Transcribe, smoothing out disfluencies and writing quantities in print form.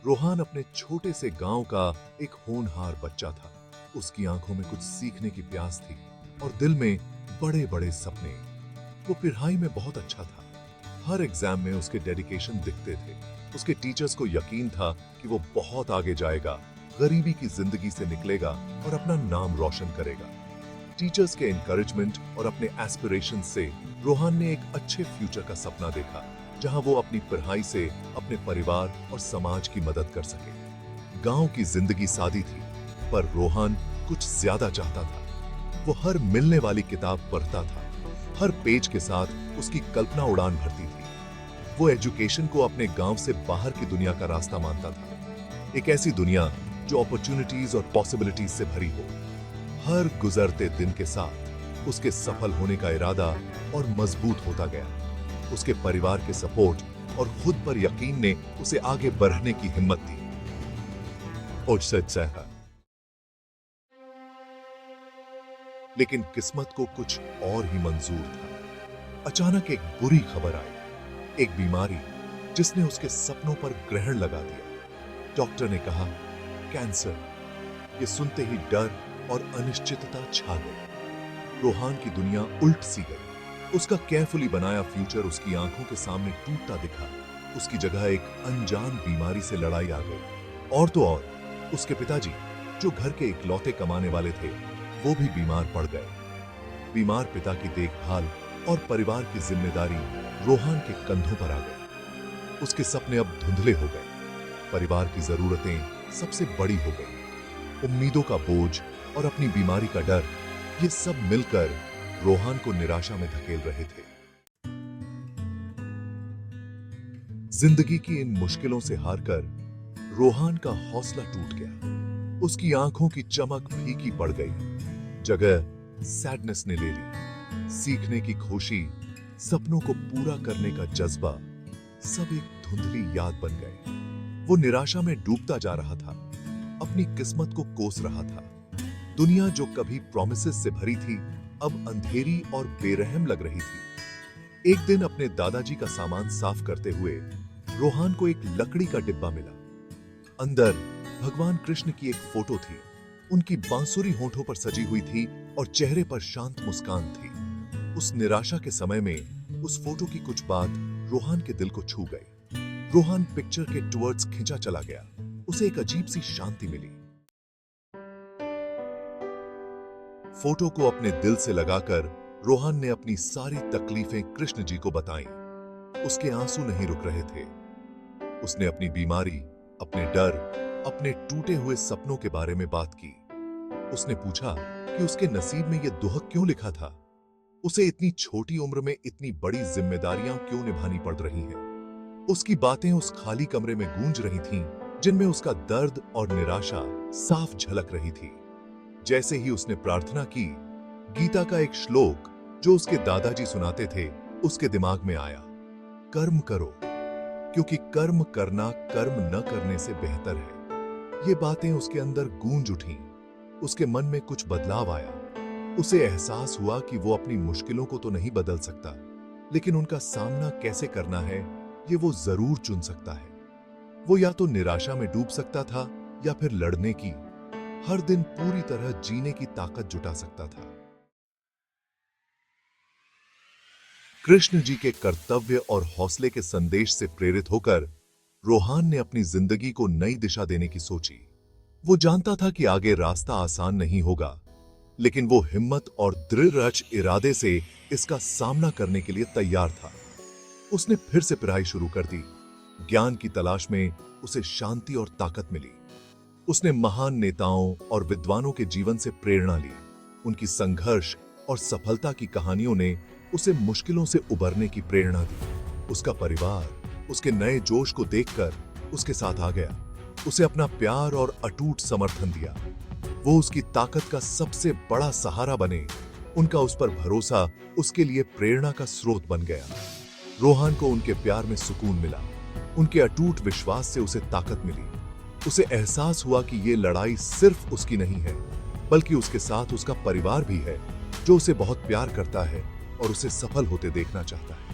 रोहान अपने छोटे से गांव का एक होनहार बच्चा था। उसकी आंखों में कुछ सीखने की प्यास थी और दिल में बड़े बड़े सपने। वो पढ़ाई में बहुत अच्छा था। हर एग्जाम में उसके डेडिकेशन दिखते थे। उसके टीचर्स को यकीन था कि वो बहुत आगे जाएगा, गरीबी की जिंदगी से निकलेगा और अपना नाम रोशन करेगा। टीचर्स के एनकरेजमेंट और अपने एस्पिरेशन से रोहान ने एक अच्छे फ्यूचर का सपना देखा, जहां वो अपनी पढ़ाई से अपने परिवार और समाज की मदद कर सके। गांव की जिंदगी सादी थी, पर रोहान कुछ ज्यादा चाहता था। वो हर मिलने वाली किताब पढ़ता था। हर पेज के साथ उसकी कल्पना उड़ान भरती थी। वो एजुकेशन को अपने गांव से बाहर की दुनिया का रास्ता मानता था, एक ऐसी दुनिया जो अपॉर्चुनिटीज और पॉसिबिलिटीज से भरी हो। हर गुजरते दिन के साथ उसके सफल होने का इरादा और मजबूत होता गया। उसके परिवार के सपोर्ट और खुद पर यकीन ने उसे आगे बढ़ने की हिम्मत दी। और सच है, लेकिन किस्मत को कुछ और ही मंजूर था। अचानक एक बुरी खबर आई, एक बीमारी जिसने उसके सपनों पर ग्रहण लगा दिया। डॉक्टर ने कहा, कैंसर। ये सुनते ही डर और अनिश्चितता छा गई। रोहान की दुनिया उल्ट सी गई। उसका केयरफुली बनाया फ्यूचर उसकी आंखों के सामने टूटता दिखा। उसकी जगह एक अनजान बीमारी से लड़ाई आ गई। और तो और उसके पिताजी, जो घर के इकलौते कमाने वाले थे, वो भी बीमार पड़ गए। बीमार पिता की देखभाल और परिवार की जिम्मेदारी रोहान के कंधों पर आ गई। उसके सपने अब धुंधले हो गए। परिवार की जरूरतें सबसे बड़ी हो गई। उम्मीदों का बोझ और अपनी बीमारी का डर, ये सब मिलकर रोहान को निराशा में धकेल रहे थे। जिंदगी की इन मुश्किलों से हारकर रोहान का हौसला टूट गया। उसकी आंखों की चमक फीकी पड़ गई। जगह सैडनेस ने ले ली। सीखने की खुशी, सपनों को पूरा करने का जज्बा, सब एक धुंधली याद बन गए। वो निराशा में डूबता जा रहा था, अपनी किस्मत को कोस रहा था। दुनिया जो कभी प्रॉमिसेस से भरी थी, अब अंधेरी और बेरहम लग रही थी। एक दिन अपने दादाजी का सामान साफ करते हुए रोहान को एक लकड़ी का डिब्बा मिला। अंदर भगवान कृष्ण की एक फोटो थी। उनकी बांसुरी होठों पर सजी हुई थी और चेहरे पर शांत मुस्कान थी। उस निराशा के समय में उस फोटो की कुछ बात रोहान के दिल को छू गई। रोहान पिक्चर के टुवर्ड्स खिंचा चला गया। उसे एक अजीब सी शांति मिली। फोटो को अपने दिल से लगाकर रोहान ने अपनी सारी तकलीफें कृष्ण जी को बताईं। उसके आंसू नहीं रुक रहे थे। उसने अपनी बीमारी, अपने डर, अपने टूटे हुए सपनों के बारे में बात की। उसने पूछा कि उसके नसीब में यह दुहक क्यों लिखा था। उसे इतनी छोटी उम्र में इतनी बड़ी जिम्मेदारियां क्यों निभानी पड़ रही हैं। उसकी बातें उस खाली कमरे में गूंज रही थीं, जिनमें उसका दर्द और निराशा साफ झलक रही थी। जैसे ही उसने प्रार्थना की, गीता का एक श्लोक जो उसके दादाजी सुनाते थे, उसके दिमाग में आया। कर्म करो, क्योंकि कर्म करना कर्म न करने से बेहतर है। ये बातें उसके अंदर गूंज उठीं। उसके मन में कुछ बदलाव आया। उसे एहसास हुआ कि वो अपनी मुश्किलों को तो नहीं बदल सकता, लेकिन उनका सामना कैसे करना है, ये वो जरूर चुन सकता है। वो या तो निराशा में डूब सकता था या फिर लड़ने की, हर दिन पूरी तरह जीने की ताकत जुटा सकता था। कृष्ण जी के कर्तव्य और हौसले के संदेश से प्रेरित होकर रोहान ने अपनी जिंदगी को नई दिशा देने की सोची। वो जानता था कि आगे रास्ता आसान नहीं होगा, लेकिन वो हिम्मत और दृढ़ इरादे से इसका सामना करने के लिए तैयार था। उसने फिर से पढ़ाई शुरू कर दी। ज्ञान की तलाश में उसे शांति और ताकत मिली। उसने महान नेताओं और विद्वानों के जीवन से प्रेरणा ली। उनकी संघर्ष और सफलता की कहानियों ने उसे मुश्किलों से उबरने की प्रेरणा दी। उसका परिवार उसके नए जोश को देखकर उसके साथ आ गया। उसे अपना प्यार और अटूट समर्थन दिया। वो उसकी ताकत का सबसे बड़ा सहारा बने। उनका उस पर भरोसा उसके लिए प्रेरणा का स्रोत बन गया। रोहान को उनके प्यार में सुकून मिला। उनके अटूट विश्वास से उसे ताकत मिली। उसे एहसास हुआ कि ये लड़ाई सिर्फ उसकी नहीं है, बल्कि उसके साथ उसका परिवार भी है, जो उसे बहुत प्यार करता है और उसे सफल होते देखना चाहता है।